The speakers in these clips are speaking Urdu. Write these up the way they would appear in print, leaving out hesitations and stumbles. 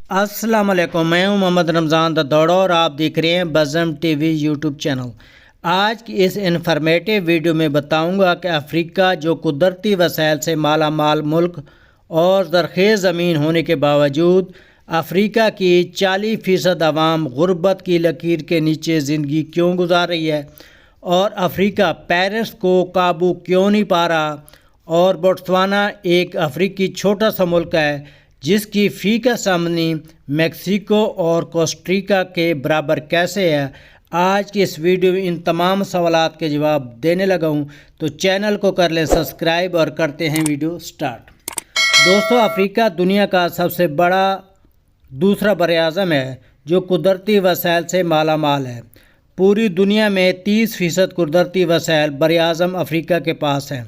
السلام علیکم، میں ہوں محمد رمضان دوڑو اور آپ دیکھ رہے ہیں بزم ٹی وی یوٹیوب چینل۔ آج کی اس انفارمیٹیو ویڈیو میں بتاؤں گا کہ افریقہ جو قدرتی وسائل سے مالا مال ملک اور زرخیز زمین ہونے کے باوجود افریقہ کی 40% عوام غربت کی لکیر کے نیچے زندگی کیوں گزار رہی ہے، اور افریقہ پیرس کو قابو کیوں نہیں پا رہا، اور بوتسوانا ایک افریقی چھوٹا سا ملک ہے جس کی فی کس آمدنی میکسیکو اور کوسٹاریکا کے برابر کیسے ہے۔ آج کی اس ویڈیو میں ان تمام سوالات کے جواب دینے لگا ہوں، تو چینل کو کر لیں سبسکرائب اور کرتے ہیں ویڈیو سٹارٹ۔ دوستو، افریقہ دنیا کا سب سے بڑا دوسرا براعظم ہے جو قدرتی وسائل سے مالا مال ہے۔ پوری دنیا میں 30% قدرتی وسائل براعظم افریقہ کے پاس ہیں،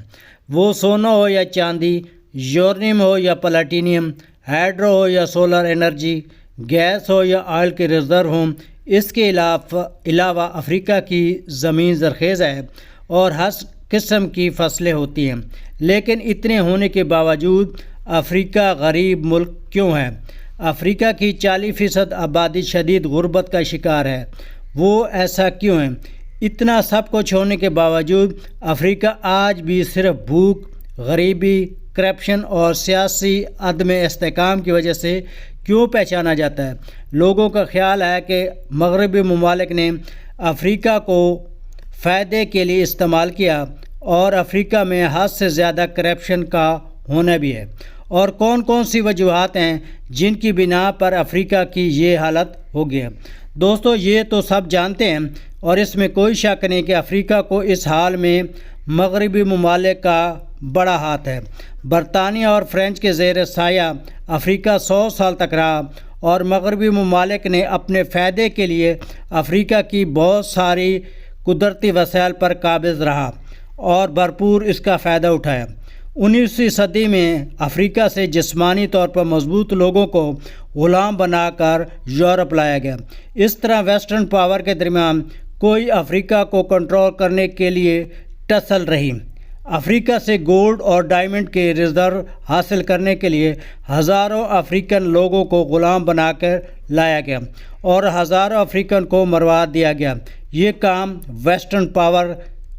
وہ سونا ہو یا چاندی، یورینیم ہو یا پلاٹینیم، ہائیڈرو ہو یا سولر انرجی، گیس ہو یا آئل کے ریزرو ہوں۔ اس کے علاوہ افریقہ کی زمین زرخیز ہے اور ہر قسم کی فصلیں ہوتی ہیں، لیکن اتنے ہونے کے باوجود افریقہ غریب ملک کیوں ہے؟ افریقہ کی 40% آبادی شدید غربت کا شکار ہے۔ وہ ایسا کیوں ہے؟ اتنا سب کچھ ہونے کے باوجود افریقہ آج بھی صرف بھوک، غریبی، کرپشن اور سیاسی عدم استحکام کی وجہ سے کیوں پہچانا جاتا ہے؟ لوگوں کا خیال ہے کہ مغربی ممالک نے افریقہ کو فائدے کے لیے استعمال کیا، اور افریقہ میں حد سے زیادہ کرپشن کا ہونا بھی ہے۔ اور کون کون سی وجوہات ہیں جن کی بنا پر افریقہ کی یہ حالت ہو گئی ہے؟ دوستو، یہ تو سب جانتے ہیں اور اس میں کوئی شک نہیں کہ افریقہ کو اس حال میں مغربی ممالک کا بڑا ہاتھ ہے۔ برطانیہ اور فرینچ کے زیر سایہ افریقہ 100 سال تک رہا، اور مغربی ممالک نے اپنے فائدے کے لیے افریقہ کی بہت ساری قدرتی وسائل پر قابض رہا اور بھرپور اس کا فائدہ اٹھایا۔ 19ویں صدی میں افریقہ سے جسمانی طور پر مضبوط لوگوں کو غلام بنا کر یورپ لایا گیا۔ اس طرح ویسٹرن پاور کے درمیان کوئی افریقہ کو کنٹرول کرنے کے لیے ٹسل رہی۔ افریقہ سے گولڈ اور ڈائمنڈ کے ریزرو حاصل کرنے کے لیے ہزاروں افریقن لوگوں کو غلام بنا کر لایا گیا اور ہزاروں افریقن کو مروا دیا گیا۔ یہ کام ویسٹرن پاور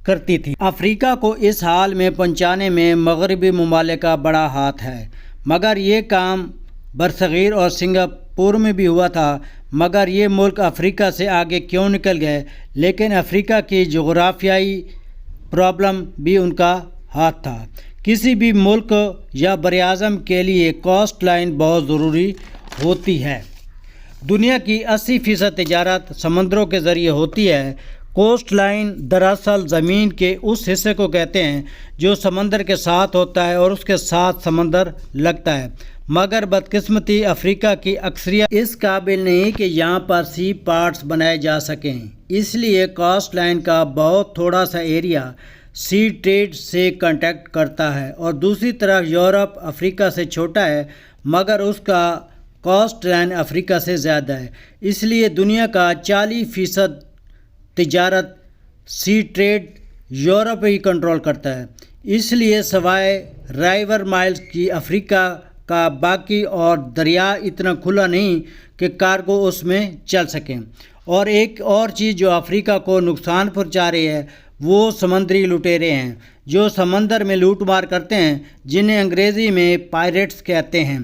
کرتی تھی۔ افریقہ کو اس حال میں پہنچانے میں مغربی ممالک کا بڑا ہاتھ ہے، مگر یہ کام برصغیر اور سنگاپور میں بھی ہوا تھا، مگر یہ ملک افریقہ سے آگے کیوں نکل گئے؟ لیکن افریقہ کی جغرافیائی پرابلم بھی ان کا ہاتھ تھا۔ کسی بھی ملک یا براعظم کے لیے کوسٹ لائن بہت ضروری ہوتی ہے۔ دنیا کی 80% تجارت سمندروں کے ذریعے ہوتی ہے۔ کوسٹ لائن دراصل زمین کے اس حصے کو کہتے ہیں جو سمندر کے ساتھ ہوتا ہے اور اس کے ساتھ سمندر لگتا ہے، مگر بدقسمتی افریقہ کی اکثریت اس قابل نہیں کہ یہاں پر سی پارٹس بنائے جا سکیں۔ اس لیے کوسٹ لائن کا بہت تھوڑا سا ایریا سی ٹریڈ سے کانٹیکٹ کرتا ہے، اور دوسری طرف یورپ افریقہ سے چھوٹا ہے مگر اس کا کوسٹ لائن افریقہ سے زیادہ ہے۔ اس لیے دنیا کا 40% تجارت سی ٹریڈ یورپ ہی کنٹرول کرتا ہے۔ اس لیے سوائے ریور مائلز کی افریقہ کا باقی اور دریا اتنا کھلا نہیں کہ کارگو اس میں چل سکیں۔ اور ایک اور چیز جو افریقہ کو نقصان پہنچا رہی ہے وہ سمندری لٹیرے ہیں جو سمندر میں لوٹ مار کرتے ہیں، جنہیں انگریزی میں پائریٹس کہتے ہیں۔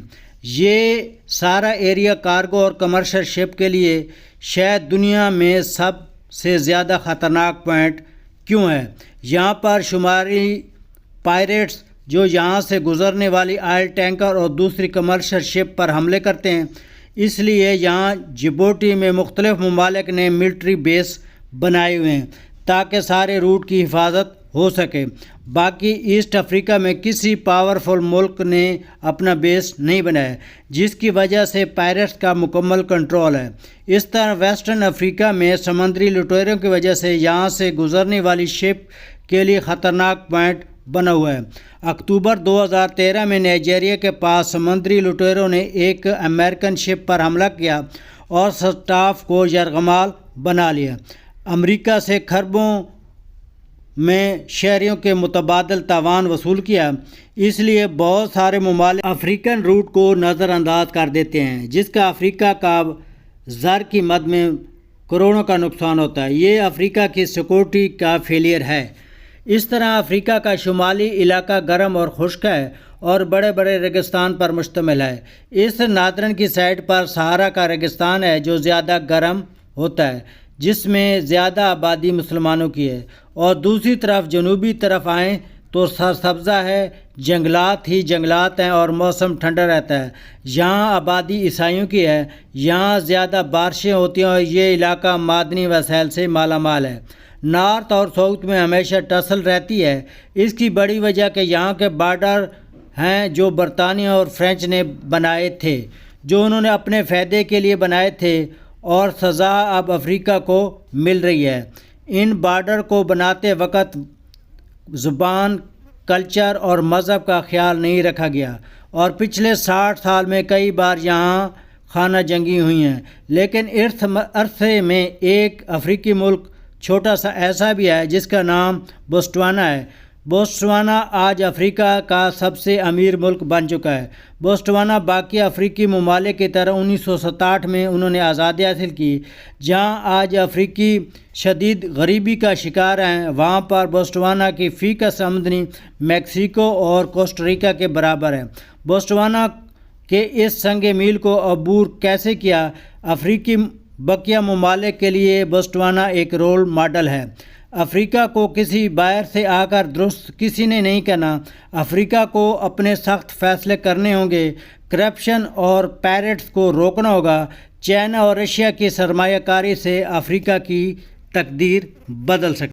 یہ سارا ایریا کارگو اور کمرشل شپ کے لیے شاید دنیا میں سب سے زیادہ خطرناک پوائنٹ کیوں ہے؟ یہاں پر شماری پائریٹس جو یہاں سے گزرنے والی آئل ٹینکر اور دوسری کمرشل شپ پر حملے کرتے ہیں۔ اس لیے یہاں جبوٹی میں مختلف ممالک نے ملٹری بیس بنائے ہوئے ہیں تاکہ سارے روٹ کی حفاظت ہو سکے۔ باقی ایسٹ افریقہ میں کسی پاورفل ملک نے اپنا بیس نہیں بنایا، جس کی وجہ سے پائریٹس کا مکمل کنٹرول ہے۔ اس طرح ویسٹرن افریقہ میں سمندری لٹیروں کی وجہ سے یہاں سے گزرنے والی شپ کے لیے خطرناک پوائنٹ بنا ہوا ہے۔ اکتوبر 2013 میں نائجیریا کے پاس سمندری لٹیروں نے ایک امریکن شپ پر حملہ کیا اور سٹاف کو یرغمال بنا لیا۔ امریکہ سے خربوں میں شہریوں کے متبادل تاوان وصول کیا، اس لیے بہت سارے ممالک افریقن روٹ کو نظر انداز کر دیتے ہیں، جس کا افریقہ کا زر کی مد میں کروڑوں کا نقصان ہوتا ہے۔ یہ افریقہ کی سیکورٹی کا فیلئر ہے۔ اس طرح افریقہ کا شمالی علاقہ گرم اور خشک ہے اور بڑے بڑے ریگستان پر مشتمل ہے۔ اس ناردرن کی سائڈ پر صحارا کا ریگستان ہے جو زیادہ گرم ہوتا ہے، جس میں زیادہ آبادی مسلمانوں کی ہے، اور دوسری طرف جنوبی طرف آئیں تو سرسبزہ ہے، جنگلات ہی جنگلات ہیں اور موسم ٹھنڈا رہتا ہے۔ یہاں آبادی عیسائیوں کی ہے، یہاں زیادہ بارشیں ہوتی ہیں اور یہ علاقہ معدنی وسائل سے مالا مال ہے۔ نارتھ اور ساؤتھ میں ہمیشہ ٹسل رہتی ہے۔ اس کی بڑی وجہ کہ یہاں کے بارڈر ہیں جو برطانیہ اور فرینچ نے بنائے تھے، جو انہوں نے اپنے فائدے کے لیے بنائے تھے، اور سزا اب افریقہ کو مل رہی ہے۔ ان بارڈر کو بناتے وقت زبان، کلچر اور مذہب کا خیال نہیں رکھا گیا، اور پچھلے 60 سال میں کئی بار یہاں خانہ جنگی ہوئی ہیں۔ لیکن عرصے میں ایک افریقی ملک چھوٹا سا ایسا بھی ہے جس کا نام بوتسوانا ہے۔ بوتسوانا آج افریقہ کا سب سے امیر ملک بن چکا ہے۔ بوتسوانا باقی افریقی ممالک کی طرح 1967 میں انہوں نے آزادی حاصل کی۔ جہاں آج افریقی شدید غریبی کا شکار ہیں، وہاں پر بوتسوانا کی فی کس آمدنی میکسیکو اور کوسٹاریکا کے برابر ہے۔ بوتسوانا کے اس سنگ میل کو عبور کیسے کیا؟ افریقی بقیہ ممالک کے لیے بوتسوانا ایک رول ماڈل ہے۔ افریقہ کو کسی باہر سے آ کر درست کسی نے نہیں کرنا۔ افریقہ کو اپنے سخت فیصلے کرنے ہوں گے، کرپشن اور پیرٹس کو روکنا ہوگا۔ چائنا اور رشیا کی سرمایہ کاری سے افریقہ کی تقدیر بدل سکتی ہے۔